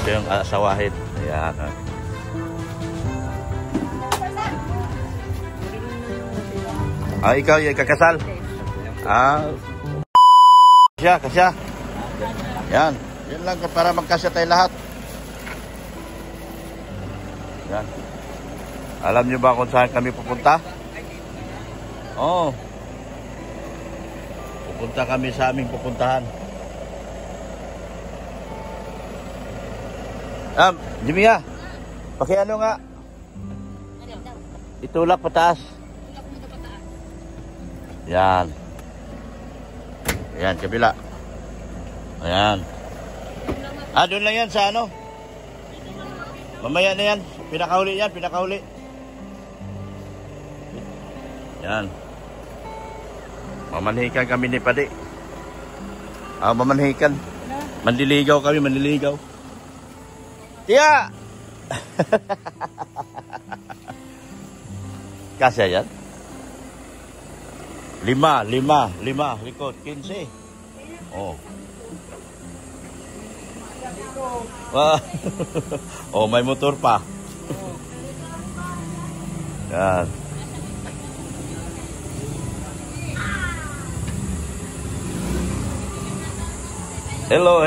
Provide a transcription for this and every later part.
yung asawahin. Ayan. Ikaw yung kakasal? Kasya. Yan. Yan lang para magkasya tayo lahat. Yan. Alam nyo ba kung saan kami pupunta? Oo. Pupunta kami sa aming pupuntahan. Jimmy, pakiano nga. Itulak pataas. Yan. Ayan, kabila. Ayan. Doon lang yan sa ano? Mamaya na yan. Pinakauli yan, pinakauli. Yan. Mamanhikan kami ni Padi. Mamanhikan. Manliligaw kami, manliligaw. Tiya! Kasya yan? 5. Likod, 15. Oh. Oh, may motor pa. Yan. Hello.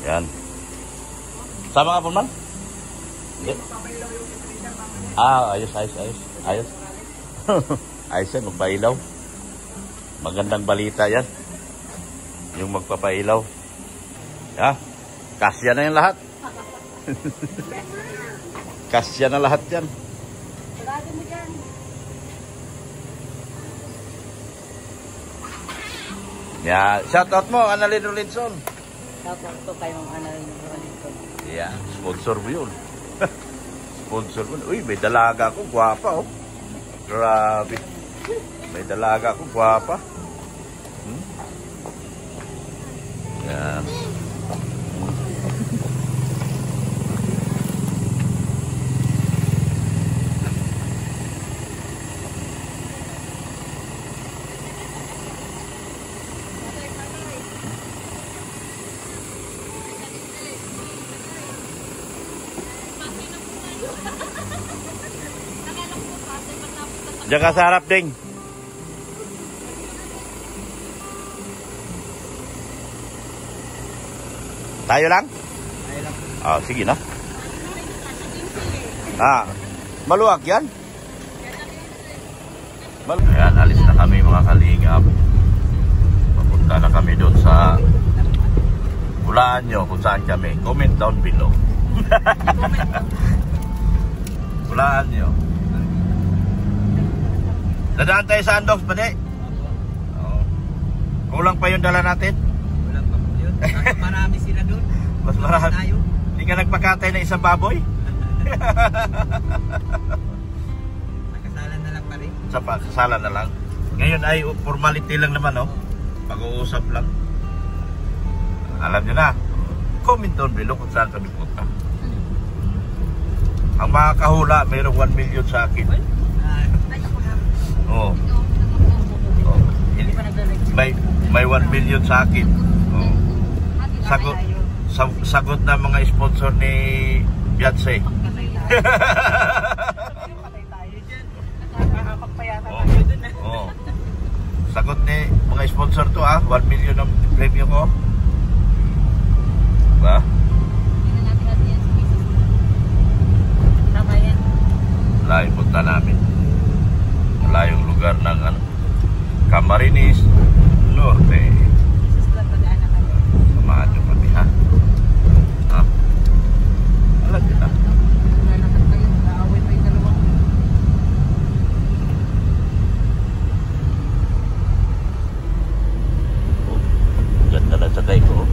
Yan. Sama ka po man? Hindi. Ayos. Ayos yan, magpailaw. Magandang balita yan. Yung magpapailaw. Kasya na yan lahat. Kasya na lahat yan. Yeah, shout out mo, Annalyn Rolinson. Shout out to kay Ma'am Annalyn Rolinson. Yeah, sponsor mo yun. Sponsor mo. Uy, may dalaga ko, gwapa oh. Grabe. May dalaga ko, gwapa. Yeah. Diyan ka sa harap, Ding. Tayo lang? Tayo lang. Sige na. Maluwag yan? Ayan, alis na kami mga kalingap. Papunta na kami doon sa... Hulaan nyo kung saan kami. Comment down below. Hulaan nyo. Dadaan tayo sa Andox, Pade? Kulang pa yung dala natin? Kulang pa po yun. Mas marami sila doon. Mas marami. Hindi ka nagpakatay na isang baboy? Nakasalan na lang pa rin. Sa kasalan na lang. Ngayon ay formality lang naman, no? Pag-uusap lang. Alam nyo na. Comment down below kung saan kami punta. Ang mga kahula, mayroong 1 million sa akin. Oh. May 1 million sa akin. Oh. Sagot na mga sponsor ni Beyonce. Oh. Sagot ni mga sponsor to 1 million ang premyo ko. Ba? Tama yan. Layo punta namin. Malayong lugar ng Camarines Norte. Samahan nyo kami, ha? Alam nyo na. Ganda na sakay ko.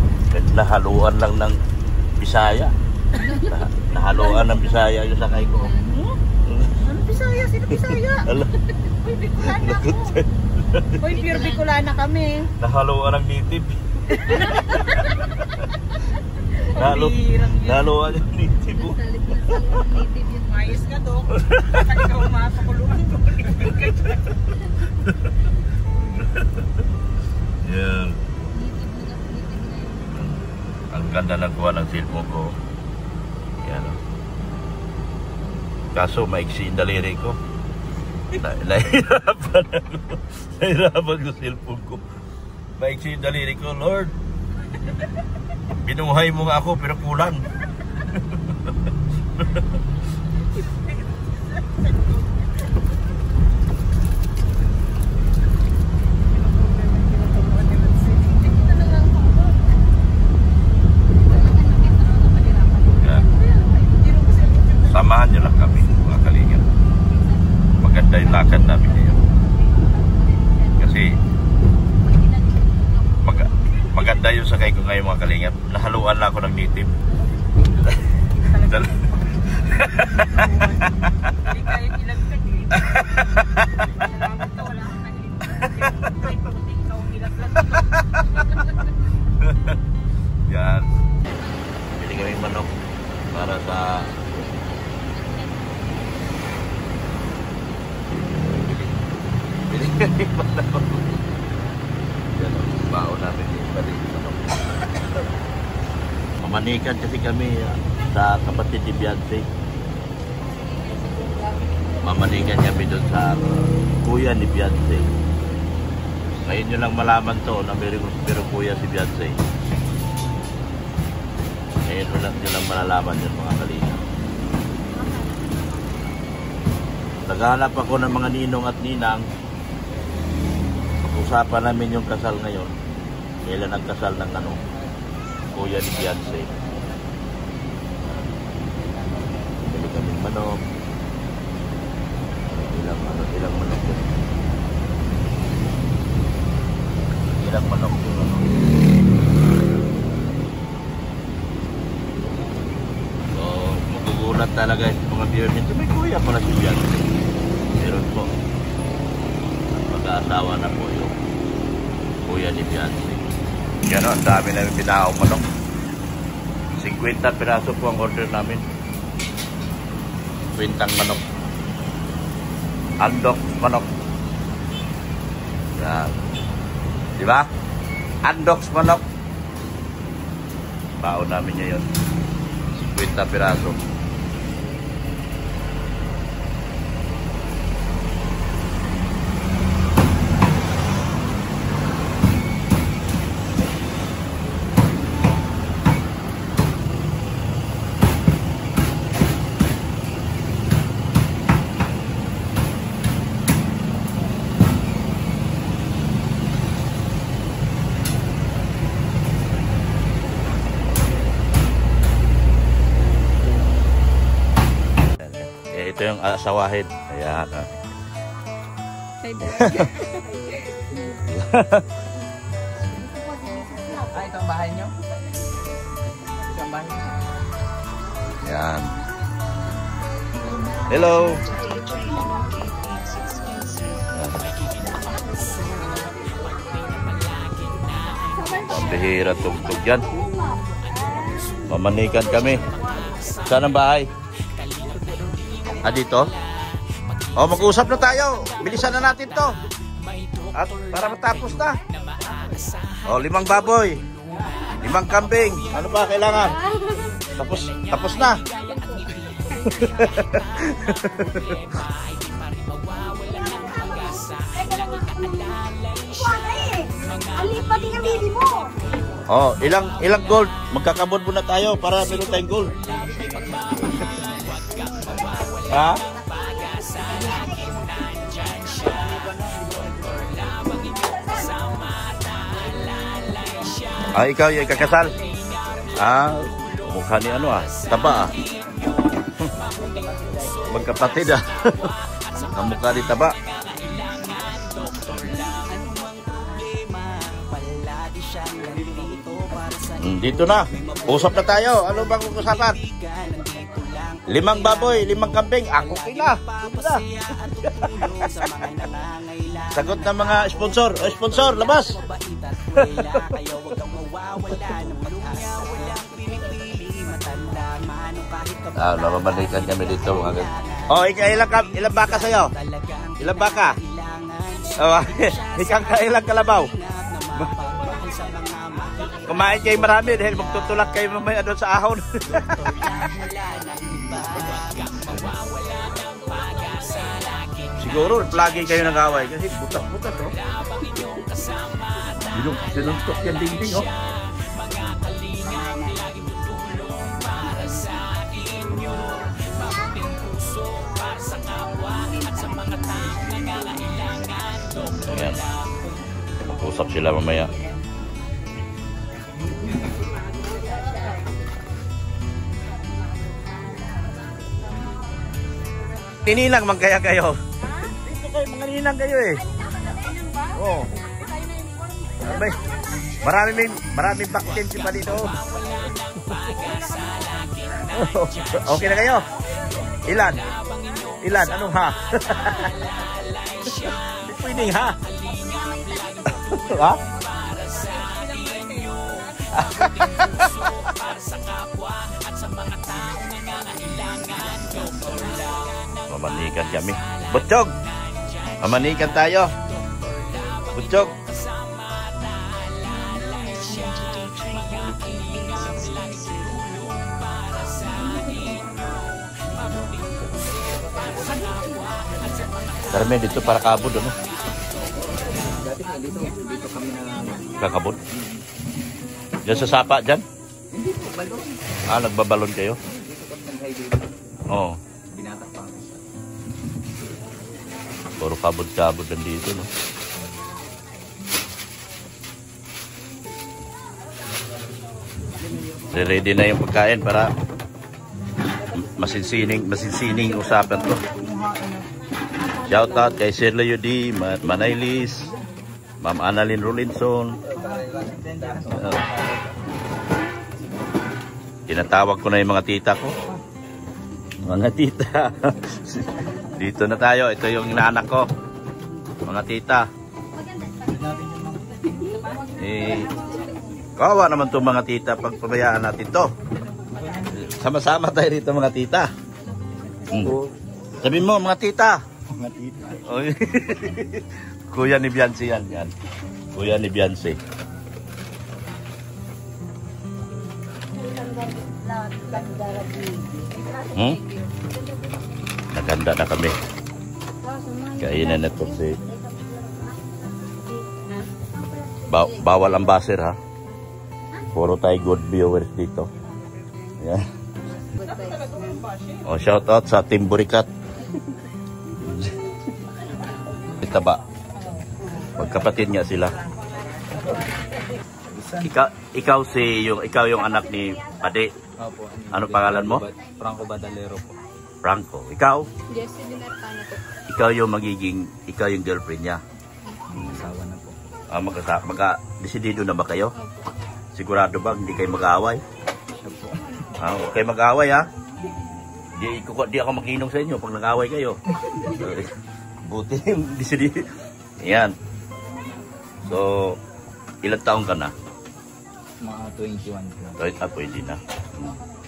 Nahaluan lang ng Bisaya. Nahaluan ng Bisaya yung sakay ko. Ano Bisaya? Sino Bisaya? Uy, Bicolana ako. Uy, pure Bicolana kami. Nahaluan ng native. Nahaluan yung native. Mayos ka, Dok. Baka ikaw mapakuluan. na nagkuha ng cellphone ko. Yan. Kaso maiksi yung daliri ko. Nahirapan ko cellphone ko. Maiksi yung daliri ko, Lord. Binuhay mo nga ako pero kulang. Samahan nyo lang kami, mga kalingap. Maganda yung lakad namin ngayon. Kasi maganda yung sakay ko ngayon, mga kalingap. Nahaluan lang ako ng native. Hindi kaya ilagtag eh. Salamat ka, wala kang nahilip. Ikaw ang ilaglag. Yan. Bili kami manok para sa bili kami manok. Yan ang baon namin yung bali manok. Mamanikan kasi kami sa kapatid ni Beyonce. Mamanikan kami doon sa kuya ni Beyonce. Ngayon nyo lang malaman to na pero kuya si Beyonce. Ngayon nyo lang malalaman yun, mga kalingap. Naghahanap ako ng mga ninong at ninang. Pag-usapan namin yung kasal ngayon. Kailan ang kasal ng kuya ni Beyonce. Bili kaming manok. Ilang manok yun. Ilang manok yun. So, magugulat talaga yung mga viewers. May kuya pala si Beyonce. Meron po. Mag-aasawa na po yung kuya ni Beyonce. Yan o, ang dami namin pinakaw manok. 50 piraso po ang order namin. 50 manok. Andok manok. Yan. Diba? Andok manok. Baon namin ngayon. 50 piraso. Ito yung asawahin. Ayan. Ito ang bahay nyo? Ito ang bahay nyo? Ayan. Hello. Pambihira tugtog yan. Mamanikan kami. Saan ang bahay? Dito? O, mag-usap na tayo. Bilisan na natin to. At para matapos na. O, 5 baboy. 5 kambing. Ano ba kailangan? Tapos na. Alipat din ang baby mo. O, ilang gold? Magkakabon muna tayo para meron tayong gold. Ha? Ikaw yung kakasal? Mukha ni taba magkapatid ang mukha ni taba. Dito na, usap na tayo. Ano bang usapan? 5 baboy, 5 kambing. Okay na. Sagot ng mga sponsor. O, sponsor, labas. Namamalikan kami dito. Ilang baka sa'yo? Ilang baka? Ilang kalabaw? Kumain kayo marami dahil magtutulak kayo mamaya doon sa ahon. Siguro, lagi kayo nag-away kasi butas-butas, oh. Sinuntok yan dingding, oh. Ayan. Mag-usap sila mamaya. Tininang man kaya kayo. Dito kayo, mga ninang kayo eh. Oo. Maraming vaccine pa dito. Okay na kayo? Ilan? Anong ha? Pwedeng ha? Ha? Mamanikan kami. Butchog! Mamanikan tayo. Butchog! Karami dito para kabod, ano? Dito kami na... Kakabod? Diyan sa sapa, dyan? Hindi po, balon. Ah, nagbabalon kayo? Oo. Binatak pa. Puro kabod-kabod nandito, no? Ready na yung pagkain para masinsining usapan to. Shout out kay Sir Leody, Manaylis, Ma'am Annalyn Rolinson. Tinatawag ko na yung mga tita ko. Mga tita. Dito na tayo. Ito yung inaanak ko. Mga tita. Kawawa naman itong mga tita pag pabayaan natin to. Sama-sama tayo rito mga tita. Sabihin mo mga tita. Mga tita. Kuya ni Beyonce yan. Kuya ni Beyonce. Naganda na kami. Kainan na ito si... Bawal ang baser ha. Puro tayo good viewers dito. Yeah. Oh, shout out sa Team Burikat. Taba. Magkapatid nga sila. Ikaw yung anak ni Ade. Opo. Ano pangalan mo? Franco Badalero po. Franco. Ikaw? Jessie Dinarcano po. Ikaw yung girlfriend niya. Asawa na po. Ah, desidido na ba kayo? Opo. Sigurado ba hindi kayo mag-aaway? Siya po. Ah, okay mag-aaway ha? Di ako makinong sa inyo pag nag-aaway kayo. Buti desidido. Yan. So, ilang taong ka na? Mga 21 po. Pwede na.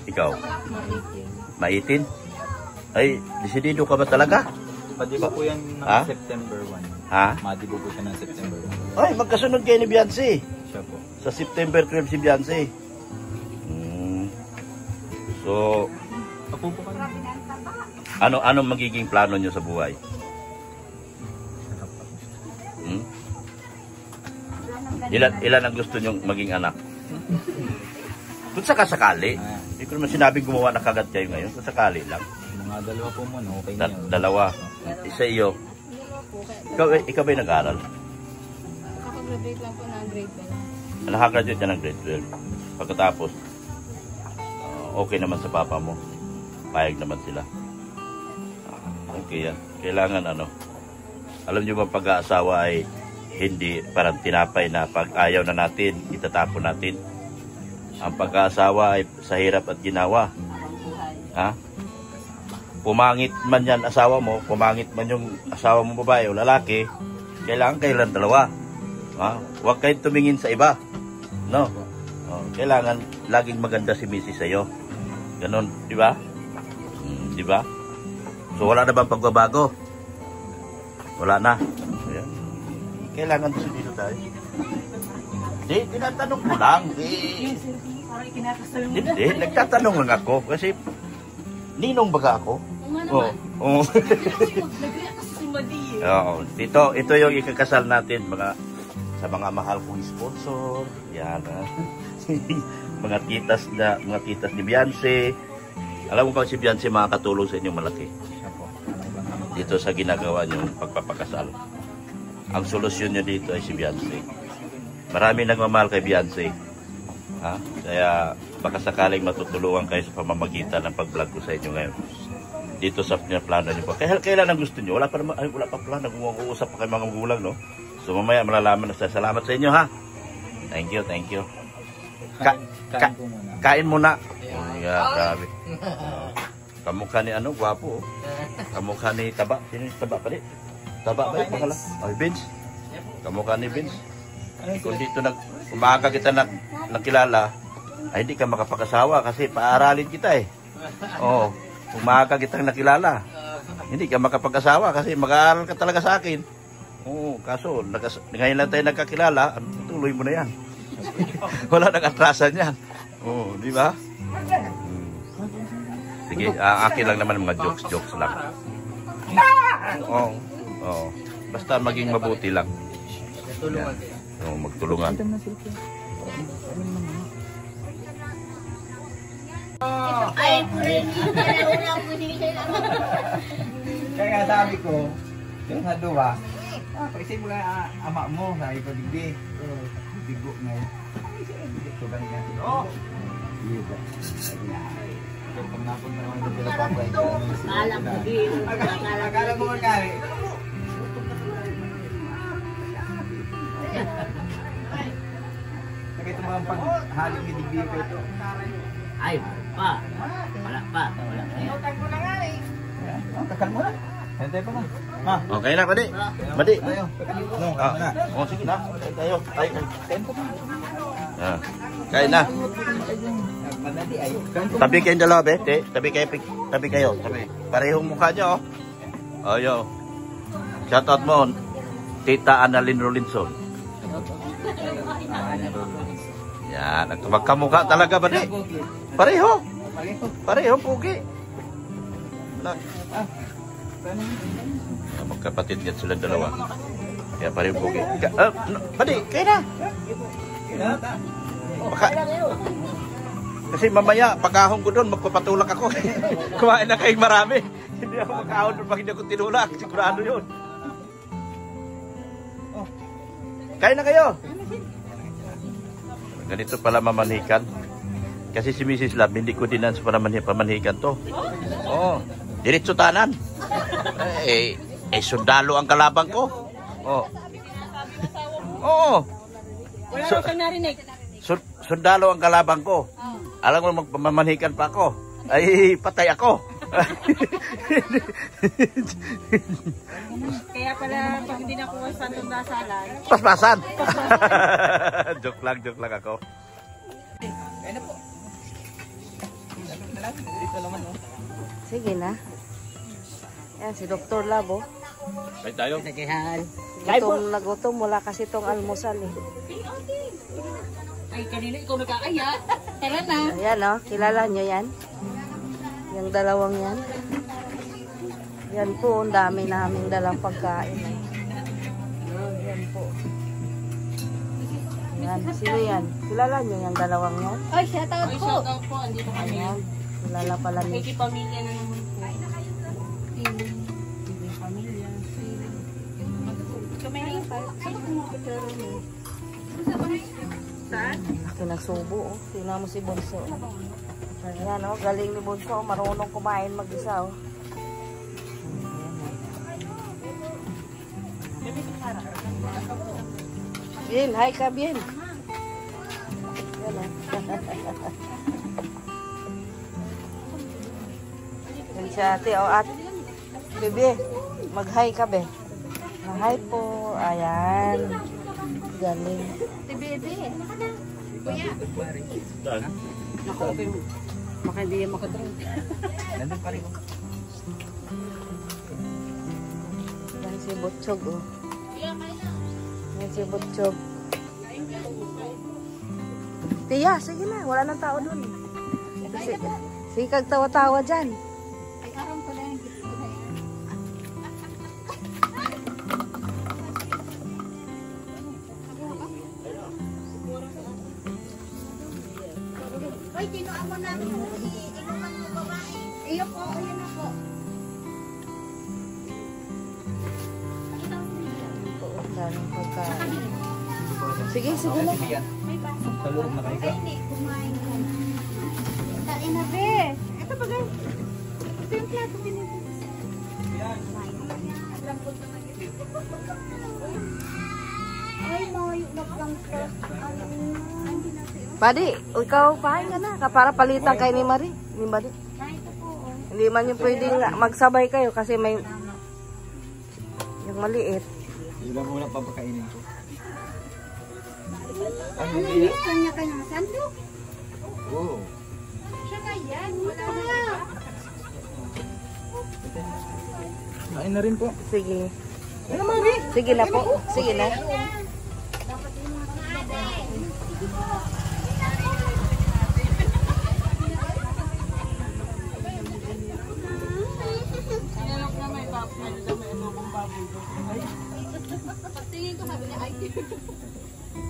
Ikaw? Ma-18? Ay, desidido ka ba talaga? Padibo po yan ng Ha? September 1. Ha? Madibo po siya ng September 1. Ay, magkasunod kayo ni Beyonce. Siya po. Sa September 12 si Beyonce. So, Apo po kami. ano magiging plano nyo sa buhay? Ilan ang gusto nyong maging anak? Kung sakasakali. Hindi ko naman sinabing gumawa na kagad kayo ngayon. Kung sakali lang. Mga dalawa po muna. Okay na yun. Dalawa. Isa iyo. Ikaw ba'y nag-aaral? Kakagraduate lang po ng grade 12. Nakagraduate ka ng grade 12. Pagkatapos, okay naman sa papa mo. Payag naman sila. Okay yan. Kailangan alam nyo ba pag-aasawa ay hindi parang tinapay na pag ayaw na natin, itatapon natin. Ang pag-aasawa ay sa hirap at ginawa. Ha? Pumangit man yan asawa mo, pumangit man yung asawa mo babae o lalaki, kailangan kayo lang dalawa. Ha? Huwag kayong tumingin sa iba. No? Kailangan laging maganda si Mrs. sa'yo. Ganon, di ba? Di ba? So wala na bang pagbabago? Wala na. Ayan. kailangan dito tayo. Hindi, tinatanong ko lang. Parang ikinakasal mo. Hindi, nagtatanong lang ako. Kasi, ninong baga ako? Oo. Oo. Oo. Ito yung ikakasal natin, sa mga mahal kong sponsor. Yan, ha. mga titas ni Beyonce. Alam mo ba si Beyonce makakatulong sa inyo malaki? Dito sa ginagawa niyong pagpapakasal. Ang solusyon niyo dito ay si Beyonce. Marami nagmamahal kay Beyonce. Ha? Kaya baka sakaling matutulungan kayo sa pamamagitan ng pag-vlog ko sa inyo ngayon. Dito sa plano niyo po. Kailan ang gusto niyo? Wala pa plano. Uusap pa kayo mga magulang, no? So mamaya malalaman na sa salamat sa inyo, ha? Thank you. Kain muna. Grabe. Kamukha ni gwapo. Kamukha ni Taba. Sino yung Taba pa rin? Taba ba yung pangalan? Ay, Vince. Kamukha ni Vince. Kung dito umaga kita nakilala, ay hindi ka makapakasawa kasi paaralin kita eh. Oo. Umaga kitang nakilala. Hindi ka makapag-asawa kasi mag-aaral ka talaga sa akin. Oo, kaso ngayon lang tayo nagkakilala, tuloy mo na yan. Wala nang atrasan yan. Oo, di ba? Sige, akin lang naman mga jokes lang. Oo. Basta maging mabuti lang. Yan. Oo, magtulungan. Kaya sabi ko, yung sa duwa, kasi mo nga ama mo, sabi ko, digdi. Bigo na yun. Ito ba niya? Iya ba? Pag napunta naman doon sila papay. Akala mo magkari. Kaya ito mga paghaling ni digdi ko ito. Ay, wala pa. Takal mo na. Hintay pa nga. Okay na, Madi. Madi. No, sige na. Tayo. Kain na. Tabi kayong dalawa, be. Tabi kayo. Parehong mukha nyo, oh. Ayo. Shoutout mo, Tita Annalyn Rolinson. Yan. Magkamukha talaga, Madi. Pareho, pugi. Magkapatid yan sila dalawa. Kaya pareho pugi. Madi, kayo na. Kasi mamaya, pagkahong ko doon, magpapatulak ako. Kumain na kayong marami. Hindi ako makahon doon pag hindi ako tinulak. Sigurado yun. Kain na kayo. Ganito pala mamanhikan. Kasi si Mrs. Love, hindi ko dinan sa pamanhikan to. Oo. Diretso tanan. Sundalo ang kalabang ko. Oo. Wala rin siyang narinig. Sundalo ang kalabang ko. Alam mo, magpamamanhikan pa ako. Ay, patay ako. Kaya pala, pag hindi nakuha sa itong dasalan. Paspasan. joke lang ako. Sige na. Yan, si Dr. Labo. Kain tayo. Nagutom wala kasi itong almusal eh. Ay, kanina ikaw nagkaaya. Tara na. Ayan o, kilala nyo yan? Yung dalawang yan. Yan po, ang dami naming dalang pagkain. Yan po. Yan, sino yan? Kilala nyo yung dalawang yan? Ay, shoutout po. Shoutout po, andito kami. Ayan, kilala pala May ni pamilya na naman po. May pamilya. Kamay na pa. Saan ko mga pagkaro mo? Saan? Kinasubo, oh. Tingnan mo si Bonso. Ayan, oh. Galing ni Bonso. Marunong kumain mag-isa, oh. Bien, hi ka, Bien. Yan, oh. Yan si ate, oh. At, bebe, mag-hi ka, be. Hi po. Ayan. Galing. Baka hindi yan makadrink. Nandun pa rin. Yan si Butchog, oh. Yan si Butchog. Tiya, sige na. Wala nang tao dun. Sige, kag tawa-tawa dyan. Ay, arang ko lang. Ay, tinuan mo namin yung inuman mo babae. Iyo po, ayun na po. Daming pagkain. Sige, sige na. Sa loob na kayo ka. Ay, hindi. Kumain ko. Tain na, be. Ito ba, guys? Ito yung plato. Ay, mayo na lang po. Buddy, ikaw pahay ka na. Para palitan kay ni Marie. Ni Buddy. Ito po. Hindi man yung pwedeng magsabay kayo kasi may yung maliit. Yun lang muna papakainin ko. Gusto niya kanyang sandok. Oo. Siya na yan. Wala na. Kain na rin po. Sige. Sige na po. Sige na.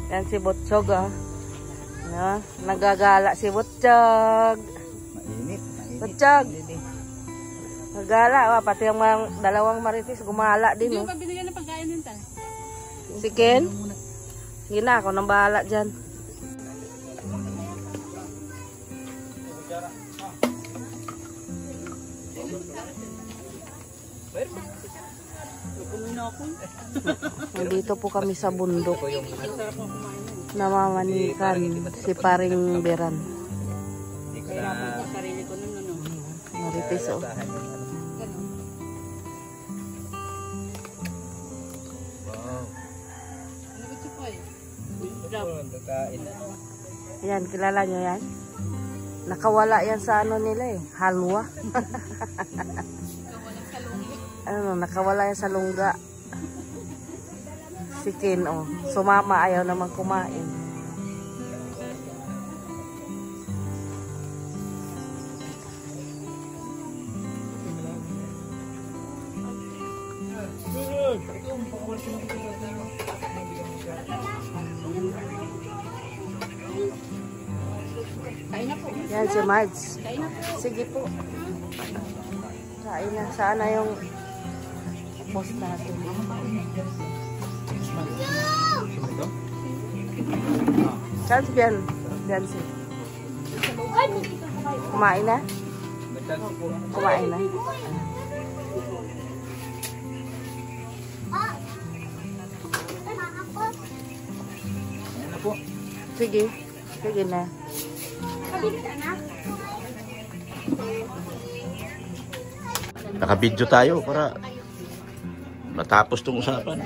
Yan si Butchog, ah. No, nagagala si Butchog. Mainit. Butchog. Nagagala, pati yung mga dalawang marites gumala din, oh. Pabinigyan ng pagkain din tayo. Si Ken? Sige na, ako nang bahala dyan. Nandito po kami sa bundok. Namamanikan si Paring Beran. Marites, oh. Yan, kilala nyo yan? Nakawala yan sa ano nila, eh. Halwa. Ano, nakawala yan sa lungga. Si Ken, oh. Sumama, ayaw naman kumain. Yan si Marge. Sige po. Kain na. Sana yung post natin. Saan si Bian? Biansi. Kumain na? Kumain na? Sige. Sige na. Naka-video tayo para matapos tong usapan.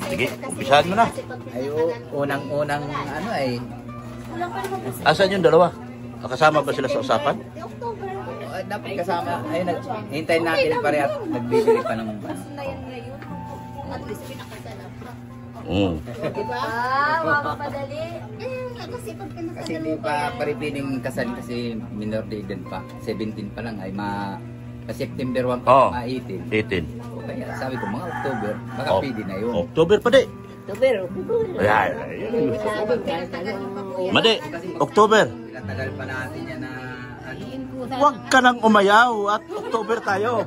Sige, umpisahan mo na. Ay, unang-unang ano ay. Asan yung dalawa? Kasama ba sila sa usapan? Dapat kasama. Ay, hintayin natin pareha. Nagbibili pa ng ano. Diba? Mapapadali. Kasi hindi pa paripiling kasal kasi minor de edad pa. 17 pa lang ay September 1 pa, 18. 18. O kaya sabi ko mga October, baka pwede na yun. October pa di. Ayan. Madi, October. Tagal pa natin yan na ano. Huwag ka nang umayaw at October tayo.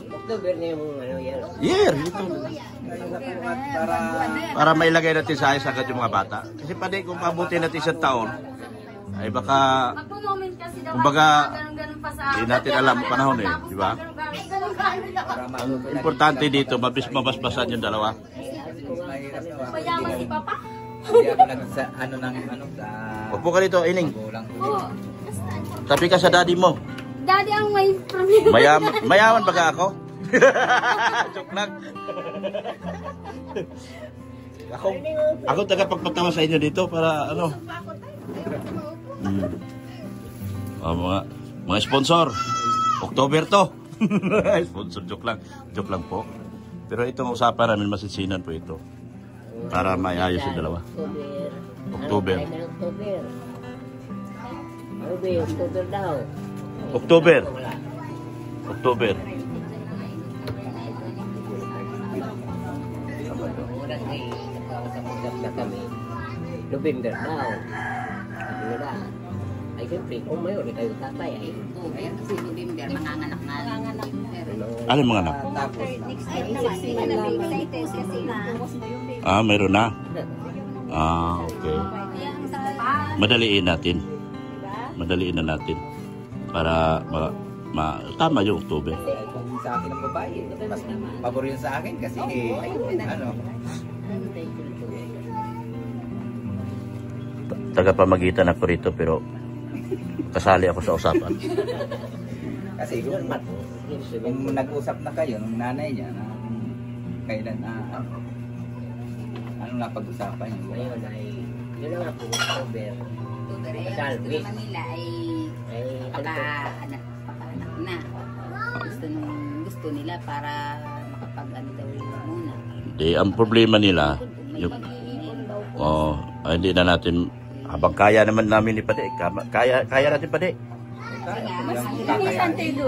October na yung ano yan. Year, ito. Para mailagay natin sa ayos agad yung mga bata. Kasi pwede kung pabuti natin isang taon, ay baka, kumbaga, hindi natin alam ang panahon eh, di ba? Ang importante dito, mabasbasan yung dalawa. Payaman si Papa. Hindi ako sa ano ng ano sa Upo ka dito, Ining. magulang. Tapi ka sa daddy mo. Daddy ang may problema. Mayaman ba ako? Joke lang. Ako tagapagpatawa sa inyo dito para ano. Mga sponsor. October to. Sponsor, joke lang. Joke lang po. Pero itong usapan namin, masisinan po ito. Para maayos yung dalawa. October. October. Ano ba yung October daw? October. October. Oras ay nagkakasamagap na kami. November daw. Sabi nila. Ay, siyempre, kung mayor, kayo tatay ay. Kasi November, manganganak na. Ano yung mga anak? Tapos, Next year naman, hindi ka na may excited kasi Meron na. Okay. Madaliin natin. Madaliin na natin. Para tama yung October. kung sa akin ang babae, mas pabor yun sa akin kasi ano. Tagapamagitan ako rito pero kasali ako sa usapan. Kasi kung nag-usap na kayo nung nanay niya na kailan ano na pag-usapan niyo? Ngayon ay, yun na nga po, October. Kasal, week. Manila ay pakaanak na. Gusto nila para makapag-ano daw yun muna. Di, ang problema nila, hindi na natin, habang kaya naman namin ni Pade, kaya natin Pade.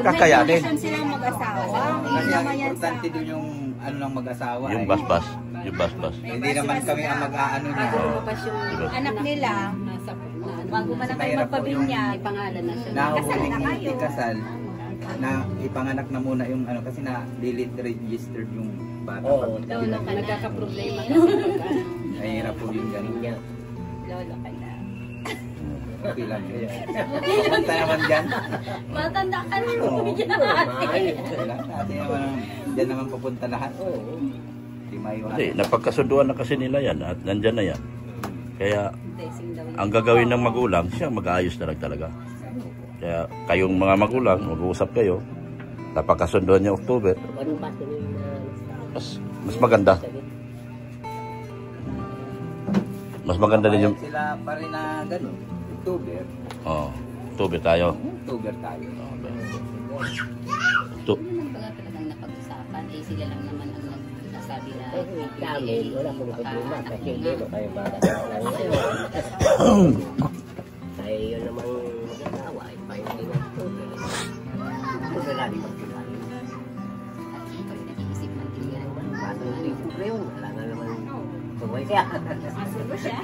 Kakayanin. Silang mag-asawa. Kasi ang importante doon yung ano lang mag-asawa. Yung basbas. Yung basbas. Hindi naman kami ang mag-aano niya. Anak nila, bago man na kayo magpabinyag, pangalan na siya. Nahuhuling hindi kasal. Na ipanganak na muna yung ano kasi na delete registered yung bata. Oo, nagkakaproblema. Mahirap po yung ganun. Lolo ka na. Okay lang yun. Punta naman dyan. Matanda ka na. Oo. Okay lang. Dati naman, dyan naman pupunta lahat. Hindi maiwanan. Hindi, napagkasunduan na kasi nila yan at nandyan na yan. Kaya, ang gagawin ng magulang, siya mag-aayos na lang talaga. Kaya, kayong mga magulang, mag-uusap kayo, napagkasunduan niya October, mas maganda. Mas maganda din yung... Sila pa rin na gano'n. October. October tayo. October tayo. Talagang napag-usapan, eh sila lang naman ang nagsasabi na Dami, wala pong problema kasi hindi mo kayo bata lang ngayon. Ay, yun namang mag-asawa, ay pahingi ng October. October lagi pagkilala. at siyempre nag-iisip man din yan. Bago hindi October yun, wala nga naman tuway siya. Masulo siya.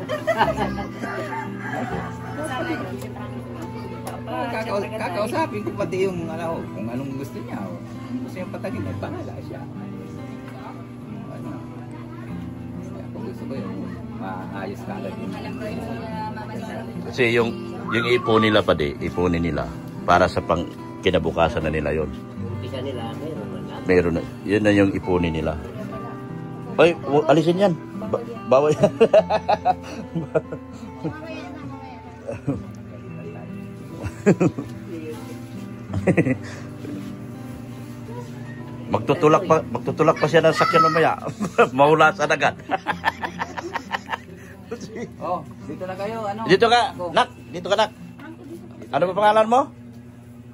Kakausapin ko pati yung ano, kung anong gusto niya. Kung gusto niya patagin, ay bahala siya. Ano, kung gusto ko yun, maayos ka agad yun. Kasi yung ipon nila Pade, ipunin nila para sa pang kinabukasan na nila yon. Umpisa nila, meron man lang. Meron na, yun na yung ipunin nila. Ay, alisin yan. Bawal yan. Magtutulak pa siya ng sakyan mamaya. Mahulasan agad. Oh, dito na kayo, ano? Dito ka, nak. Dito ka, nak. Ano ba pangalan mo?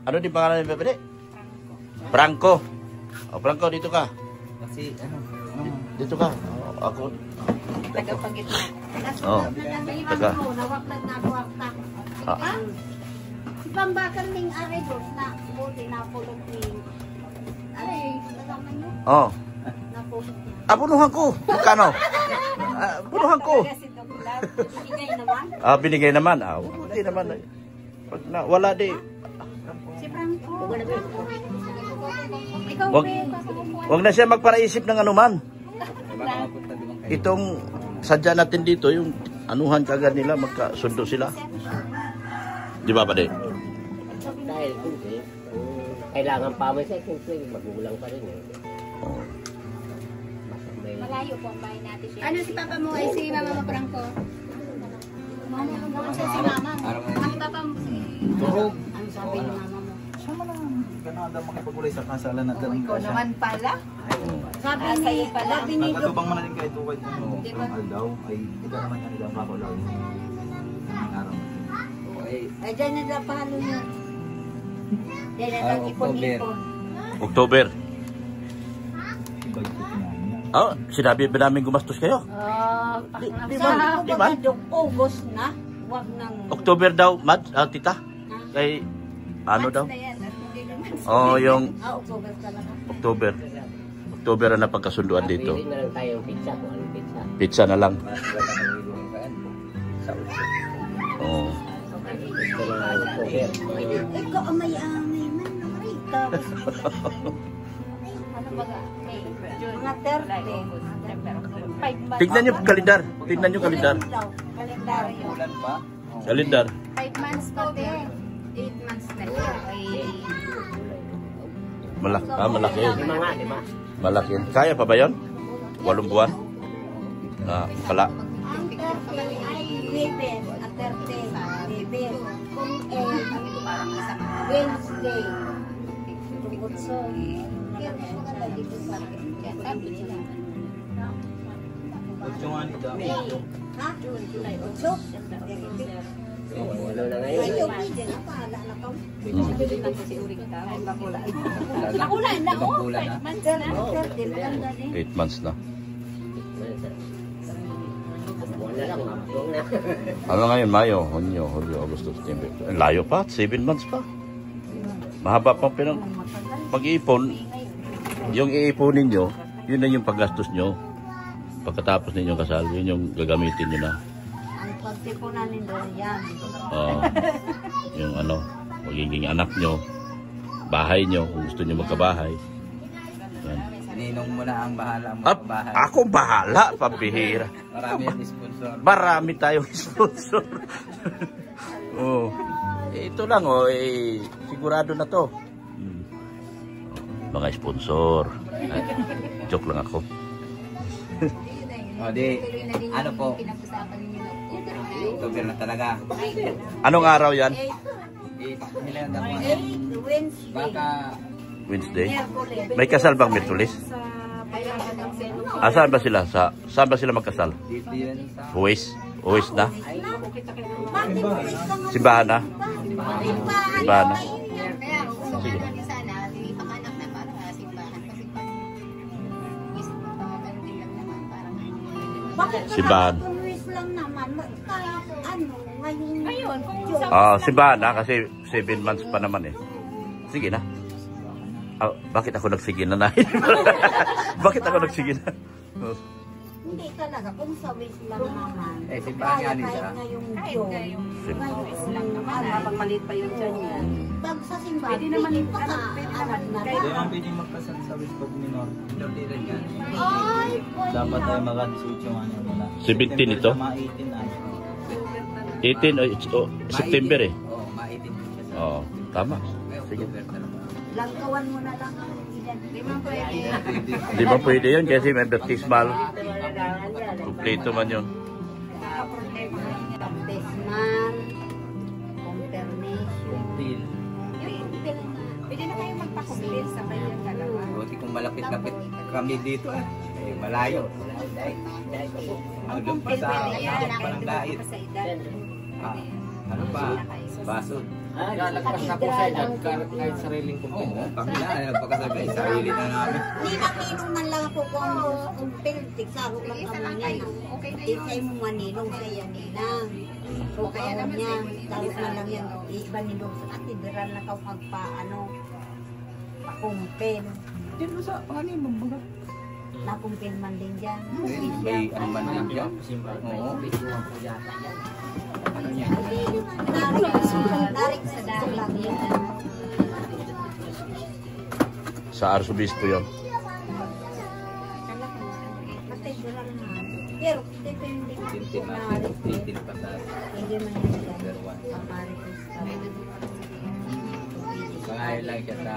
Ano din pangalan ni Pede? Franco. Oh, Franco, dito ka. Kasi, ano? Dito ka. Ako. Tagapagitna. Oh. Taga. Si Pambakan ning aregos na buti na pulong ni ay, kasama niyo Oh. na pulong. Punuhan ko. Magkano? Punuhan ko. Ibigay naman. Binigay naman. Buti naman. Pag na, wala di. Si Franco. Ikaw Wag, wag na siya magparaisip ng anuman. Baka mapunta doon kayo. Itong sadya natin dito, yung anuhan kagad nila, magkasundo sila. Di ba, Pade? Dahil hindi, kailangan pa may second swing, magulang pa rin eh. Oh. Malayo po ang bahay natin. Ano si Papa mo ay si Mama Franco? Mama, ano si Mama? Ang Papa mo si... Turog. Ano sabi ni Mama mo? Sama lang. Ganun daw makipagulay sa kasalan na dalang Ikaw naman pala. Sabi ni sa'yo pala. sabi ni Nagkatubang mo na din kayo tukad ng aldaw ay ito naman yan ilang pakulaw yung araw. ay dyan na palo niya. Dyan na lang October. ipon-ipon. October. Ibag ko namin. Oh, sinabi ba namin gumastos kayo? Sabi ba? ko Di ba? ba, August na? Wag nang... October daw, tita? Kay, ano daw? Oh, yung October talaga. October. October ang napagkasunduan dito. Pili na lang tayo ng pizza kung anong pizza. Pizza na lang. Sa uso. Oh. Gusto na lang October. Ikaw ang may-amay man, Rita. Ano ba ga? Mga 30. Tignan nyo kalendar. Tignan nyo kalendar. Kalendaryo. Ulan pa? Kalendar. 5 months pa din. 8 months na siya. Ay, Malaki. Lima nga, lima. Malaki. Kaya pa ba yun? 8 buwan? Pala. Ang 30 ay Webes at 30. Webes. Kung Wednesday. Tungkol so, kaya maganda dito sa akin. Kaya sabi nila. Yung ano dami. Ha? June, July, August. Ano na ngayon? Ayaw, pwede na. Pahala na ka. nakulan na. Ibang Oh, kulan 5 na. months na. 30, maganda din. 8 months na. Buwan na lang, mabong na. Ano ngayon? Mayo, Hunyo, Hulyo, Agosto, September. Layo pa, 7 months pa. Mahaba pang pag-iipon. Yung iipunin nyo, yun na yung paggastos nyo. Pagkatapos ninyong kasal, yun yung gagamitin nyo na. Ang pagtipunan nito yan. Yung ano, magiging anak nyo, bahay nyo, kung gusto nyo magkabahay. Yan. Ninong mo na ang bahala mo. Bahay. Ako bahala, pambihira. Marami ang sponsor. Marami tayong sponsor. Oh. Ito lang, sigurado na to. Mga sponsor. Joke lang ako. O di, ano po? October na talaga. Anong araw yan? Nilang ako. Wednesday. Baka Wednesday? May kasal bang Miyerkules? Saan ba sila? Saan ba sila magkasal? dito yun sa... Uwis? Uwis na? Bakit ulit ka nga? Simbahan na? Simbahan na? Kaya kung ano niya sana, ipakanap na para simbahan. Kasi isip mo pa ganun din lang naman. Parang Bakit Simbahan. nakakatuwis lang naman? Kahit ano, ngayon kung Simbahan na kasi 7 months pa naman eh. Sige na. Bakit ako nagsige na? Bakit ako nagsige na? hindi talaga. Kung sa wish lang naman. simbahan nga nila. Kahit ngayong June. Ngayong Habang maliit pa yun dyan yan. pag sa simbahan, Pwede naman, pwede pa pwede naman, na Hindi naman pwedeng magkasal sa Wisbog minor. Hindi rin yan. Ay, pwede Dapat na. tayo mag-18 yung ano muna. 17 ito? Mga 18 ay. 18 September eh. Oo, maitin din siya. Oo, tama. Sige. October talaga. Langkawan mo na lang ang ilan. Di ba pwede? Di ba pwede yun? Kasi may baptismal. Kompleto man yun. Baptismal, confirmation. Till. Pwede na kayo magpakumpil sa kanyang dalawa. Buti kung malapit-lapit kami dito malayo. Hanggang pa sa abot pa ng dait. Sa edad. Ano pa? Basod. Lalagpas na po sa edad kahit sariling Oo, kami na. Nagpakasabi. Sarili na namin. Ninang man lang ako kung piltik, sarok lang kami niya. Okay na yun. Isay mo manilong sa yan, ninang. So, kaya naman niya, sarok na lang yan. Iba nilong sa atidiran na kau magpaano, pakumpil. Diyan mo sa pangalimang mga. Nakumpil man din dyan. May ano man lang dyan. Oo. Ano niya? Narik sa dami lang yan. Sa Arsobispo yun. Atidiran na. Pero, depende kung Tintin na. narik. Tintin pa sa Hindi man yan dyan. number 1. Pamarikos ka. Pangayon lang siya sa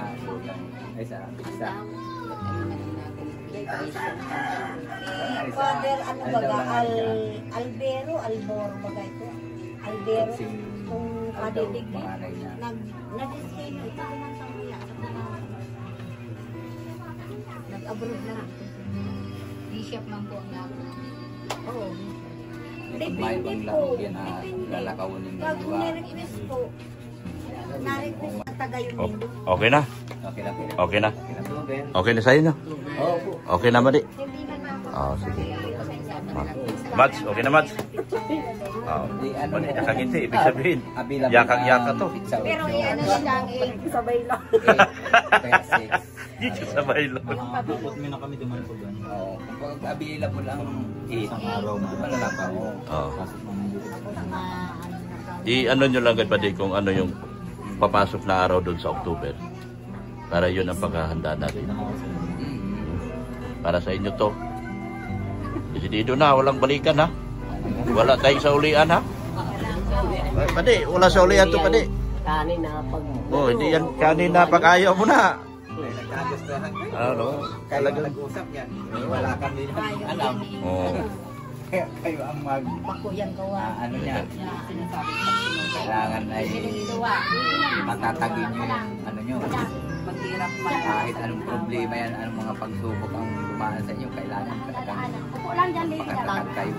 ay sa pizza. Father, ano baga, Albero, Alboro baga ito. Albero, kung kadidig panganay niya. nag-destino, ito naman sa mga nag-abroad na. Bishop man po ang namin. Oo. May bang lang yan lalakawin yung Pag dalawa. nirequest ko, na-request tagayon O- nindo. Okay na? Okay na, okay na. Okay na? Okay na po, Ben. Okay na sa'yo no? Oo po. Okay na, Madi? Hindi naman ako. Oh, sige. Pag-usapan na lang sa Mads, okay na, Mads? Oh, Di, ano, Madi, nakangiti. Ibig sabihin, available yakang-yaka ang to. pizza Pero ocho. ano na lang eh. Sabay lang. Kaya six. Dito sa bailo. Nakakapot mo na kami duman po doon. Oo. Kapag available ang 8, Isang araw na. malalak ako. Oh. Pasok naman dito. I-ano nyo lang Padi kung ano yung papasok na araw doon sa October. Para yun ang paghahanda natin. Para sa inyo to. Desidido na, walang balikan ha. Wala tayong sa ulian ha. Padi, wala sa ulian to Padi. Kanin na pag... Oh, hindi yan kanina pag ayaw mo na. Nagkagustuhan kayo. Ano? Kayo Talaga. nag-usap yan. Wala kami alam. Oh. Kaya kayo ang mag... Pakuyan gawa. ano niya. Kailangan ay matatagin nyo yung ano nyo. Kahit anong problema yan, anong mga pagsubok ang dumaan sa inyo, kailangan talagang makatatag kayo.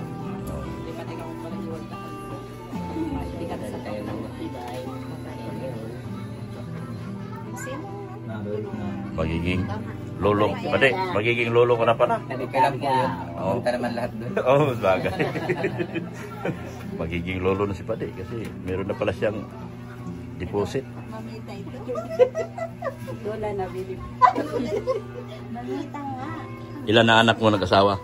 tayo ng matibay. Naroon na. Magiging lolo. Padi, magiging lolo ko na pala. Hindi kailan po yun. Pumunta naman lahat doon. Oh, bagay. Magiging lolo na si Padi kasi meron na pala siyang deposit. Mamita ito. Wala na bilip. Mamita nga. Ilan na anak mo nag-asawa?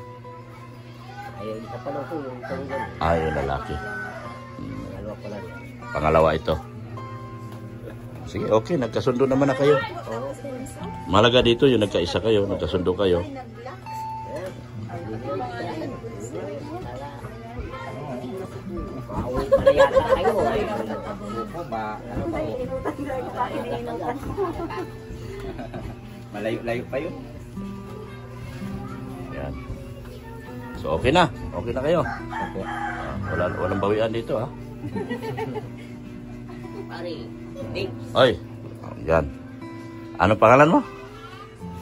Ayun, isa pa lang po yung tunggal. Ay, lalaki. Dalawa pa lang. Pangalawa ito. Sige, okay. Nagkasundo naman na kayo. Malaga dito yung nagkaisa kayo, nagkasundo kayo. Pauwi pa na yata kayo. Ay, Opo ba? Ano pa po? Malayo-layo pa yun. Yan. So, okay na. Okay na kayo. Opo. Walang bawian dito, ha? pare, dig, Oy. Yan. Ano pangalan mo?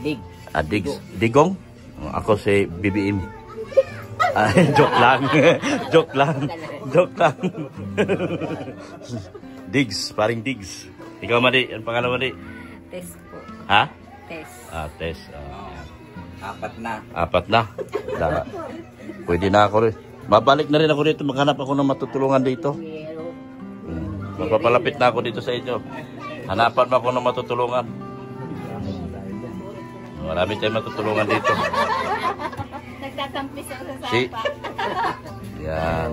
dig. Digs. Digong? Ako si BBM. Ay, joke lang. Joke lang. Joke lang. Digs. Paring Digs. Ikaw, Madi. Ano pangalan, Madi? Test po. Ha? Test. Tess. Apat na. Apat na. Pwede na ako rin. Mabalik na rin ako dito. Maghanap ako ng matutulungan dito. Magpapalapit na ako dito sa inyo. Hanapan mo ako ng matutulungan. Marami tayong matutulungan dito. Nagtatampis ako sa Si. sapa. Yan.